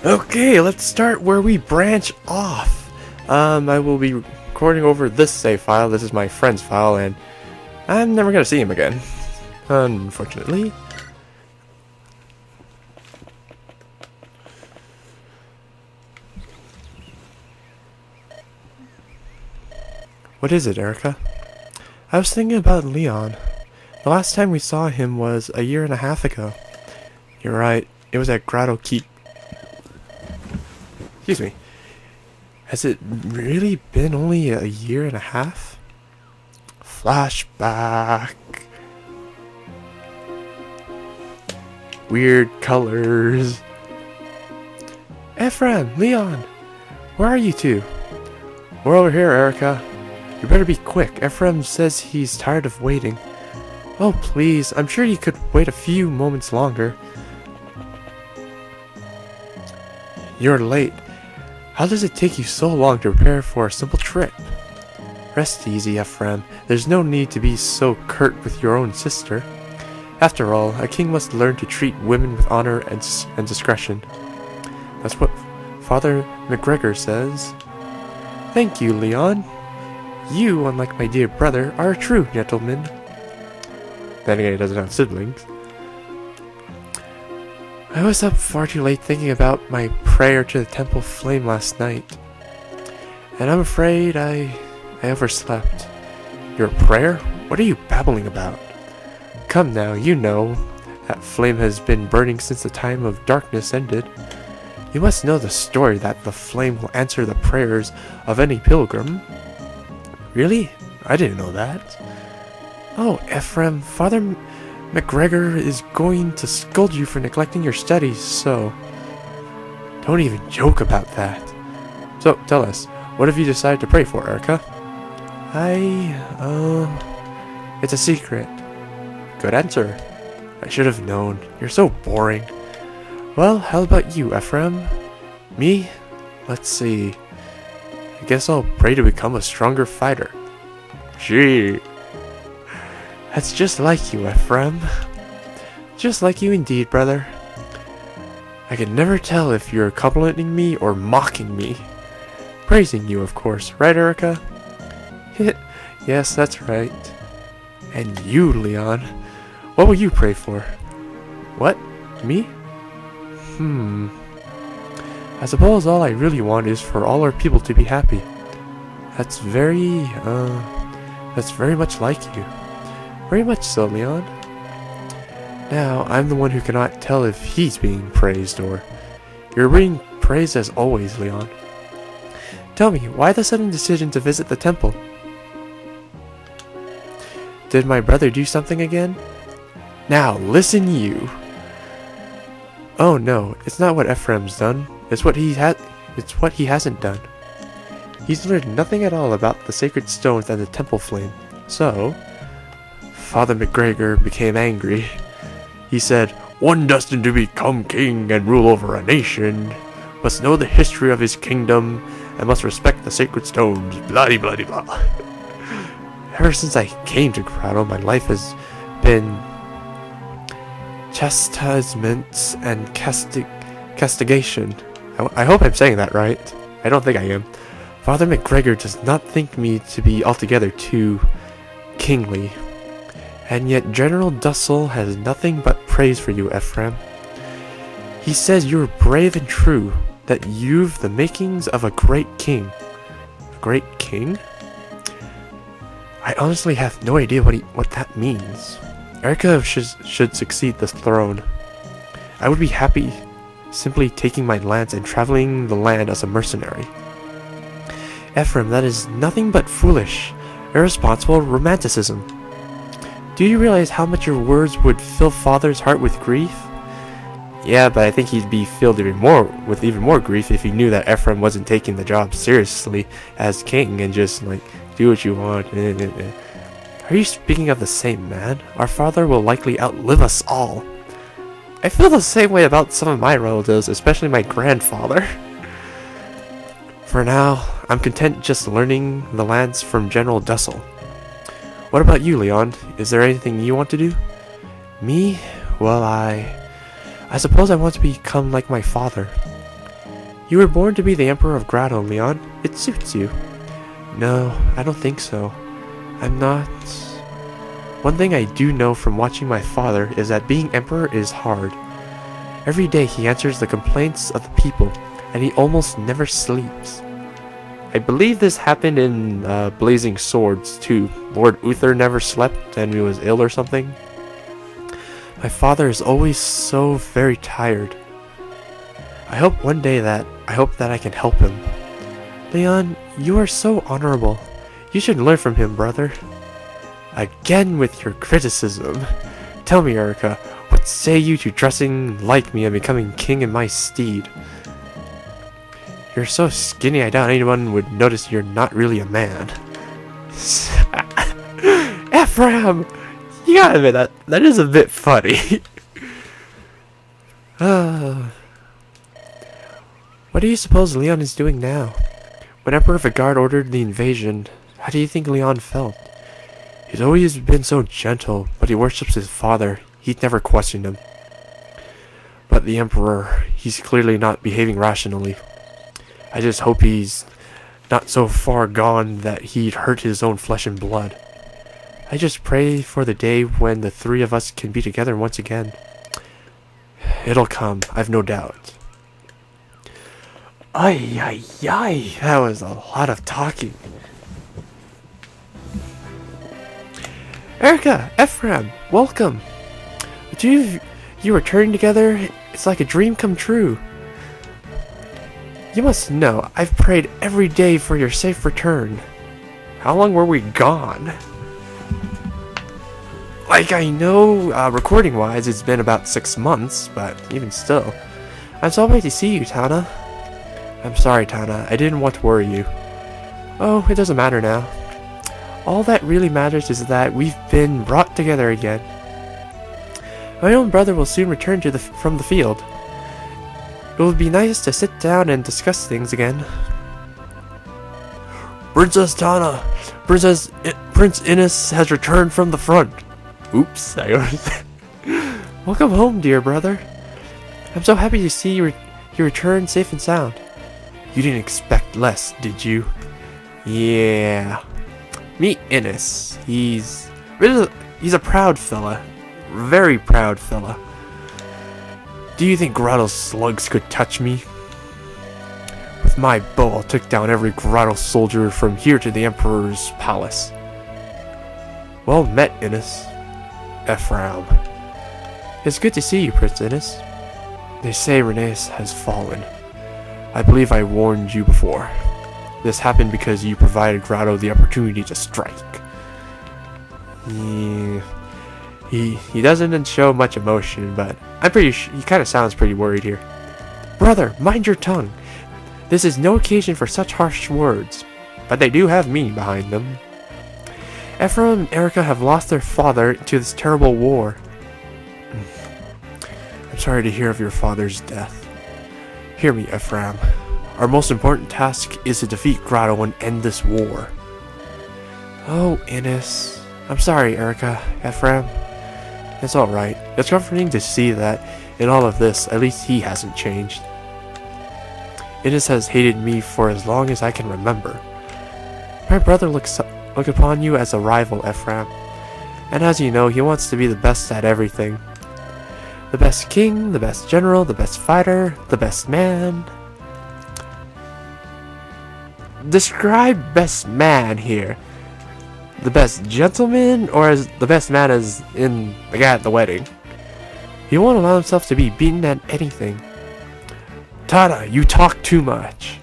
Okay, let's start where we branch off. I will be recording over this save file. This is my friend's file, and I'm never gonna see him again, unfortunately. What is it, Erica? I was thinking about Leon. The last time we saw him was a year and a half ago. You're right, it was at Grotto Keep. Excuse me. Has it really been only a year and a half? Flashback. Weird colors. Ephraim, Leon, where are you two? We're over here, Erica. You better be quick. Ephraim says he's tired of waiting. Oh, please. I'm sure you could wait a few moments longer. You're late. How does it take you so long to prepare for a simple trip? Rest easy, Ephraim. There's no need to be so curt with your own sister. After all, a king must learn to treat women with honor and discretion. That's what Father McGregor says. Thank you, Leon. You, unlike my dear brother, are a true gentleman. Then again, he doesn't have siblings. I was up far too late thinking about my prayer to the temple flame last night. And I'm afraid I overslept. Your prayer? What are you babbling about? Come now, you know that flame has been burning since the time of darkness ended. You must know the story that the flame will answer the prayers of any pilgrim. Really? I didn't know that. Oh, Ephraim, Father McGregor is going to scold you for neglecting your studies, so don't even joke about that. So, tell us, what have you decided to pray for, Erica? It's a secret. Good answer. I should have known. You're so boring. Well, how about you, Ephraim? Me? Let's see. I guess I'll pray to become a stronger fighter. Gee. That's just like you, Ephraim. Just like you indeed, brother. I can never tell if you're complimenting me or mocking me. Praising you, of course. Right, Erica? Yes, that's right. And you, Leon. What will you pray for? What? Me? I suppose all I really want is for all our people to be happy. That's very much like you. Very much so, Leon. Now, I'm the one who cannot tell if he's being praised or... You're being praised as always, Leon. Tell me, why the sudden decision to visit the temple? Did my brother do something again? Now, listen you. Oh no, it's not what Ephraim's done. It's what he hasn't done. He's learned nothing at all about the sacred stones and the temple flame. So, Father McGregor became angry. He said, "One destined to become king and rule over a nation must know the history of his kingdom and must respect the sacred stones, blah blah blah blah." Ever since I came to Grotto, my life has been chastisements and castigation. I hope I'm saying that right. I don't think I am. Father McGregor does not think me to be altogether too kingly. And yet General Dussel has nothing but praise for you, Ephraim. He says you're brave and true, that you've the makings of a great king. A great king? I honestly have no idea what that means. Erica should succeed the throne. I would be happy simply taking my lance and traveling the land as a mercenary. Ephraim, that is nothing but foolish, irresponsible romanticism. Do you realize how much your words would fill Father's heart with grief? Yeah, but I think he'd be filled even more grief if he knew that Ephraim wasn't taking the job seriously as king and just like do what you want. Are you speaking of the same man? Our father will likely outlive us all. I feel the same way about some of my relatives, especially my grandfather. For now, I'm content just learning the lands from General Dussel. What about you, Leon? Is there anything you want to do? Me? Well, I suppose I want to become like my father. You were born to be the Emperor of Grotto, Leon. It suits you. No, I don't think so. I'm not... One thing I do know from watching my father is that being Emperor is hard. Every day he answers the complaints of the people, and he almost never sleeps. I believe this happened in Blazing Swords too. Lord Uther never slept and he was ill or something. My father is always so very tired. I hope that I can help him. Leon, you are so honorable. You should learn from him, brother. Again with your criticism. Tell me, Erica, what say you to dressing like me and becoming king in my steed? You're so skinny I doubt anyone would notice you're not really a man. Ephraim! You gotta admit, that is a bit funny. What do you suppose Leon is doing now? When Emperor Vigard ordered the invasion, how do you think Leon felt? He's always been so gentle, but he worships his father. He'd never questioned him. But the Emperor, he's clearly not behaving rationally. I just hope he's not so far gone that he'd hurt his own flesh and blood. I just pray for the day when the three of us can be together once again. It'll come, I've no doubt. Ay, ay, ay, that was a lot of talking. Erica, Ephraim, welcome. The two of you returning together, it's like a dream come true. You must know, I've prayed every day for your safe return. How long were we gone? Like, I know, recording-wise, it's been about 6 months, but even still. I'm so happy to see you, Tana. I'm sorry, Tana, I didn't want to worry you. Oh, it doesn't matter now. All that really matters is that we've been brought together again. My own brother will soon return from the field. It will be nice to sit down and discuss things again. Princess Tana! Prince Innes has returned from the front. Oops, Welcome home, dear brother. I'm so happy to see you return safe and sound. You didn't expect less, did you? Yeah. Meet Innes. He's a proud fella. Very proud fella. Do you think Grotto's slugs could touch me? With my bow, I'll take down every Grotto soldier from here to the Emperor's palace. Well met, Innes. Ephraim. It's good to see you, Prince Innes. They say Renes has fallen. I believe I warned you before. This happened because you provided Grotto the opportunity to strike. He doesn't show much emotion, but I'm pretty sure he kind of sounds pretty worried here. Brother, mind your tongue. This is no occasion for such harsh words, but they do have meaning behind them. Ephraim and Erica have lost their father to this terrible war. I'm sorry to hear of your father's death. Hear me, Ephraim. Our most important task is to defeat Grotto and end this war. Oh, Innes. I'm sorry, Erica, Ephraim. It's alright. It's comforting to see that in all of this, at least he hasn't changed. Innes has hated me for as long as I can remember. My brother looks upon you as a rival, Ephraim. And as you know, he wants to be the best at everything. The best king, the best general, the best fighter, the best man. Describe best man here. The best gentleman, or as the best man as in the guy at the wedding? He won't allow himself to be beaten at anything. Tana, you talk too much.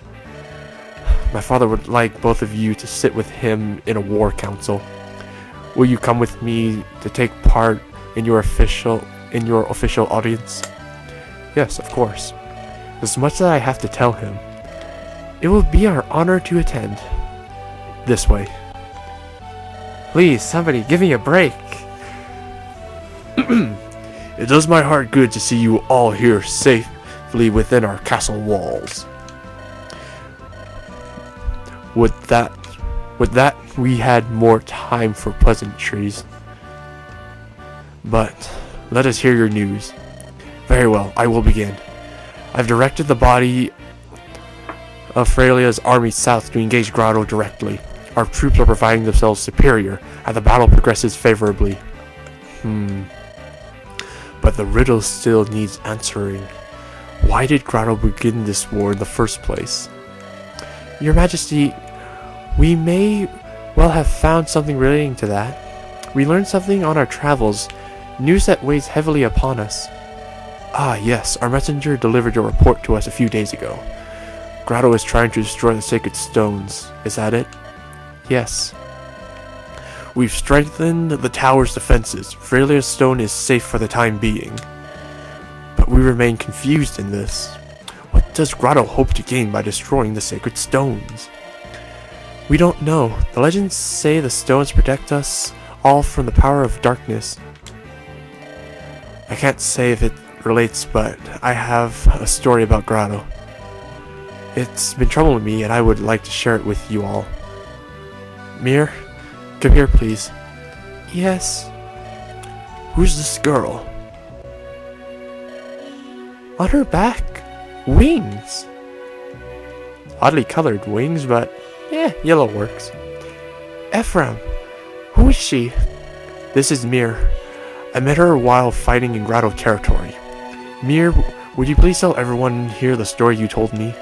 My father would like both of you to sit with him in a war council. Will you come with me to take part in your official audience? Yes, of course. There's much that I have to tell him. It will be our honor to attend. This way. Please, somebody, give me a break. It does my heart good to see you all here safely within our castle walls. Would that we had more time for pleasantries. But let us hear your news. Very well, I will begin. I've directed the body of Feralia's army south to engage Grotto directly. Our troops are providing themselves superior, and the battle progresses favorably. But the riddle still needs answering. Why did Grotto begin this war in the first place? Your Majesty, we may well have found something relating to that. We learned something on our travels, news that weighs heavily upon us. Ah, yes, our messenger delivered a report to us a few days ago. Grotto is trying to destroy the sacred stones. Is that it? Yes. We've strengthened the tower's defenses. Feralia's stone is safe for the time being. But we remain confused in this. What does Grotto hope to gain by destroying the sacred stones? We don't know. The legends say the stones protect us all from the power of darkness. I can't say if it relates, but I have a story about Grotto. It's been troubling me, and I would like to share it with you all. Mir, come here, please. Yes. Who's this girl? On her back, wings. Oddly colored wings, but yellow works. Ephraim, who is she? This is Mir. I met her while fighting in Grotto territory. Mir, would you please tell everyone here the story you told me?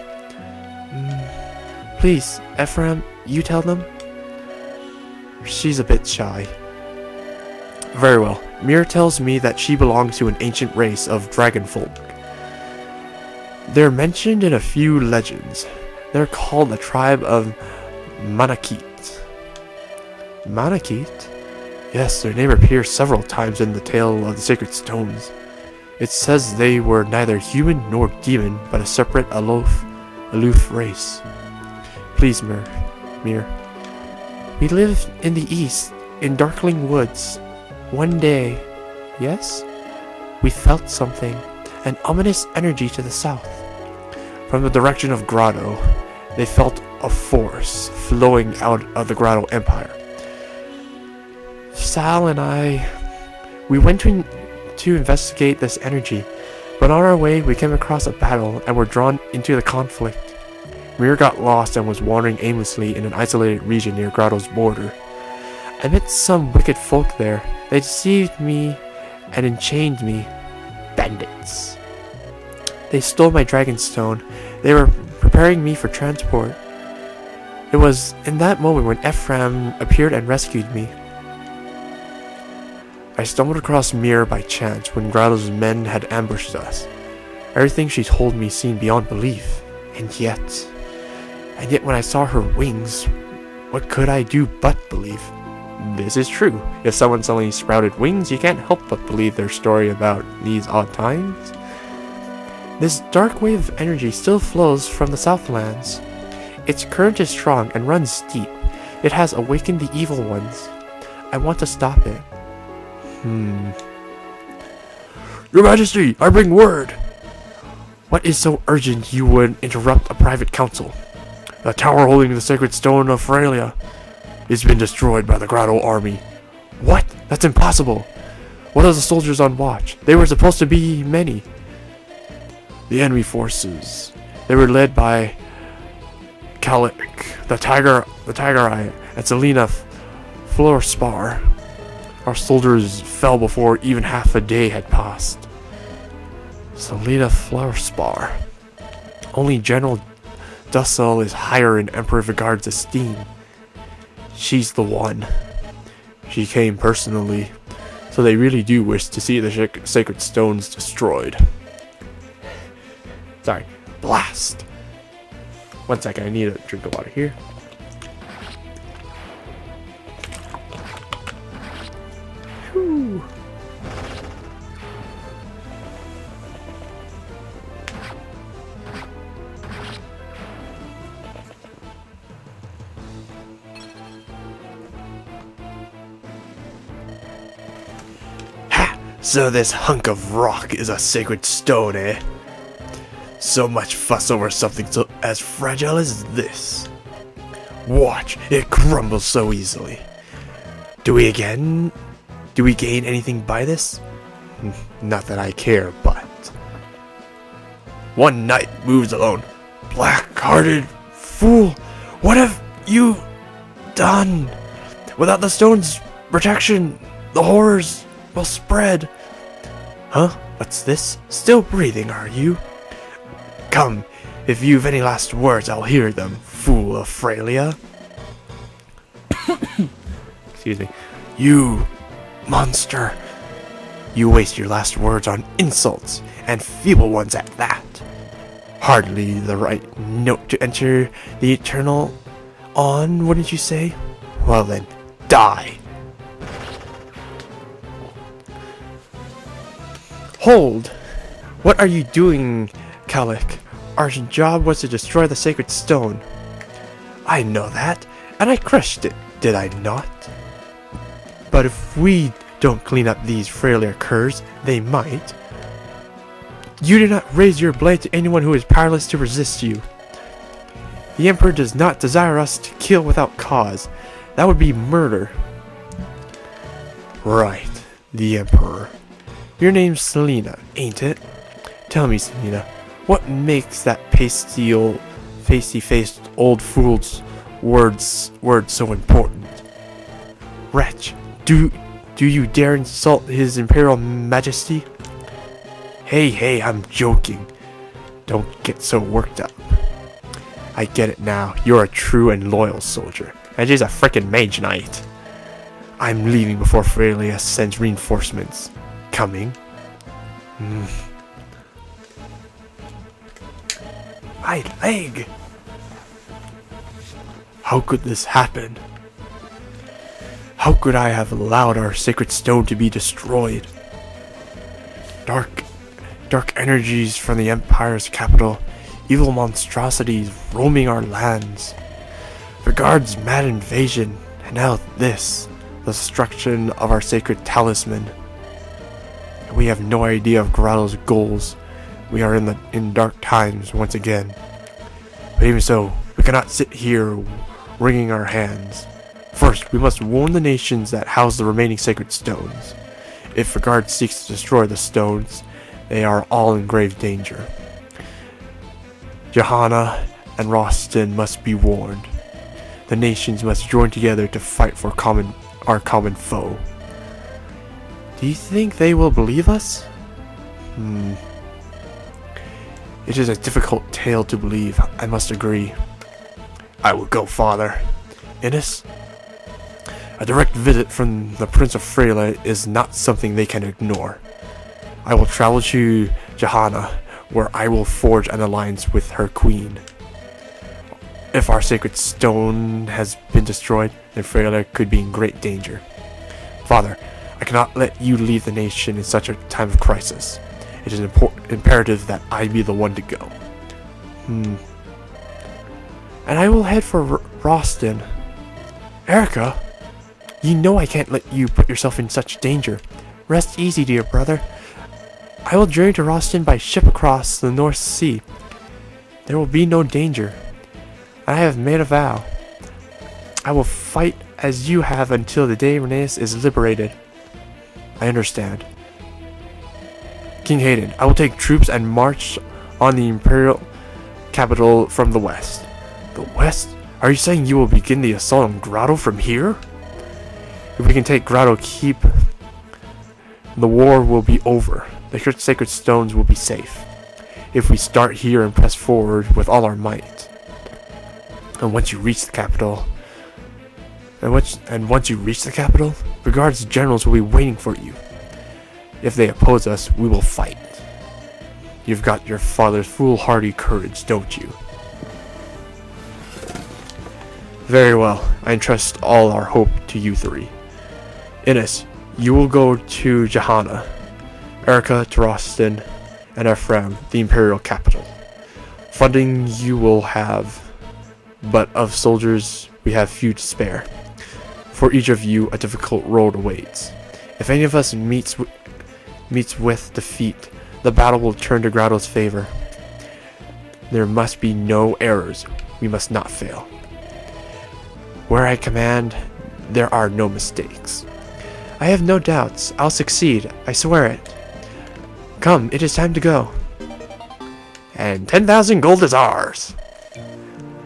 Please, Ephraim, you tell them? She's a bit shy. Very well. Mir tells me that she belongs to an ancient race of dragon folk. They're mentioned in a few legends. They're called the tribe of Manakit. Manakit? Yes, their name appears several times in the tale of the sacred stones. It says they were neither human nor demon, but a separate, aloof race. Please, Mir. We live in the east, in darkling woods. One day, yes? We felt something, an ominous energy to the south. From the direction of Grotto, they felt a force flowing out of the Grotto Empire. Sal and I, we went to investigate this energy, but on our way we came across a battle and were drawn into the conflict. Mir got lost and was wandering aimlessly in an isolated region near Grotto's border. I met some wicked folk there. They deceived me and enchained me. Bandits. They stole my dragonstone. They were preparing me for transport. It was in that moment when Ephraim appeared and rescued me. I stumbled across Mir by chance when Grotto's men had ambushed us. Everything she told me seemed beyond belief, and yet when I saw her wings, what could I do but believe? This is true. If someone suddenly sprouted wings, you can't help but believe their story about these odd times. This dark wave of energy still flows from the Southlands. Its current is strong and runs deep. It has awakened the evil ones. I want to stop it. Your Majesty, I bring word! What is so urgent you would interrupt a private council? The tower holding the sacred stone of Feralia has been destroyed by the Grotto army. What? That's impossible! What are the soldiers on watch? They were supposed to be many. The enemy forces. They were led by Kalik, the Tiger Eye, and Selena Florspar. Our soldiers fell before even half a day had passed. Selena Florspar. Only General Dussel is higher in Emperor Vigard's esteem. She's the one. She came personally, so they really do wish to see the sacred stones destroyed. Sorry, blast. One second, I need a drink of water here. Whew. Ha! So this hunk of rock is a sacred stone, eh? So much fuss over something so as fragile as this. Watch, it crumbles so easily. Do we gain anything by this? Not that I care, but... One knight moves alone. Black-hearted fool! What have you done? Without the stone's protection, the horrors will spread. Huh? What's this? Still breathing, are you? Come, if you've any last words, I'll hear them, fool of Frelia. Excuse me. You monster! You waste your last words on insults, and feeble ones at that. Hardly the right note to enter the eternal on, wouldn't you say? Well then, die! Hold! What are you doing, Kalik? Our job was to destroy the sacred stone. I know that, and I crushed it, did I not? But if we don't clean up these Frelia curs, they might. You do not raise your blade to anyone who is powerless to resist you. The Emperor does not desire us to kill without cause. That would be murder. Right, the Emperor. Your name's Selena, ain't it? Tell me, Selena, what makes that pasty-faced old fool's words so important? Wretch, do you dare insult his Imperial Majesty? Hey, I'm joking. Don't get so worked up. I get it now. You're a true and loyal soldier. And she's a frickin' mage knight. I'm leaving before Frelia sends reinforcements. Coming. My leg! How could this happen? How could I have allowed our sacred stone to be destroyed? Dark energies from the Empire's capital, evil monstrosities roaming our lands. Regards mad invasion, and now this, the destruction of our sacred talisman. We have no idea of Grotto's goals. We are in dark times once again. But even so, we cannot sit here wringing our hands. First, we must warn the nations that house the remaining sacred stones. If Regard seeks to destroy the stones, they are all in grave danger. Johanna and Rostin must be warned. The nations must join together to fight for our common foe. Do you think they will believe us? It is a difficult tale to believe, I must agree. I will go, Father. Innes? A direct visit from the Prince of Frelia is not something they can ignore. I will travel to Johanna, where I will forge an alliance with her queen. If our sacred stone has been destroyed, then Frelia could be in great danger. Father, I cannot let you leave the nation in such a time of crisis. It is imperative that I be the one to go. And I will head for Rostin. Erica, you know I can't let you put yourself in such danger. Rest easy, dear brother. I will journey to Rostin by ship across the North Sea. There will be no danger. I have made a vow. I will fight as you have until the day Reneus is liberated. I understand. King Hayden, I will take troops and march on the Imperial capital from the west. The west? Are you saying you will begin the assault on Grotto from here? If we can take Grotto Keep, the war will be over. The sacred stones will be safe. If we start here and press forward with all our might. And once you reach the capital, Regard's generals will be waiting for you. If they oppose us, we will fight. You've got your father's foolhardy courage, don't you? Very well. I entrust all our hope to you three. Innes, you will go to Johanna, Erica to Rostin, and Ephraim, the Imperial capital. Funding you will have, but of soldiers we have few to spare. For each of you, a difficult road awaits. If any of us meets with defeat, the battle will turn to Grotto's favor. There must be no errors. We must not fail. Where I command, there are no mistakes. I have no doubts. I'll succeed. I swear it. Come, it is time to go. And 10,000 gold is ours.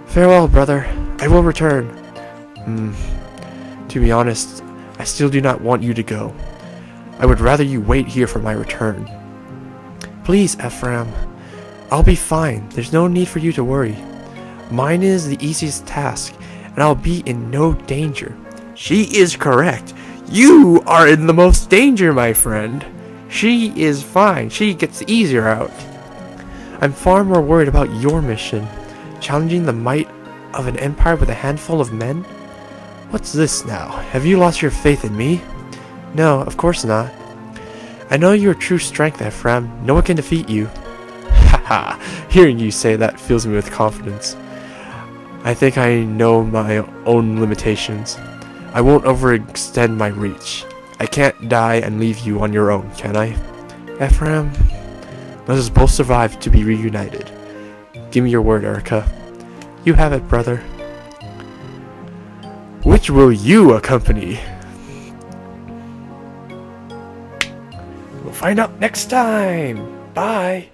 Farewell, brother. I will return. To be honest, I still do not want you to go. I would rather you wait here for my return. Please, Ephraim. I'll be fine. There's no need for you to worry. Mine is the easiest task, and I'll be in no danger. She is correct. You are in the most danger, my friend. She is fine. She gets the easier out. I'm far more worried about your mission. Challenging the might of an empire with a handful of men? What's this now? Have you lost your faith in me? No, of course not. I know your true strength, Ephraim. No one can defeat you. Haha, hearing you say that fills me with confidence. I think I know my own limitations. I won't overextend my reach. I can't die and leave you on your own, can I? Ephraim, let us both survive to be reunited. Give me your word, Erica. You have it, brother. Which will you accompany? We'll find out next time. Bye.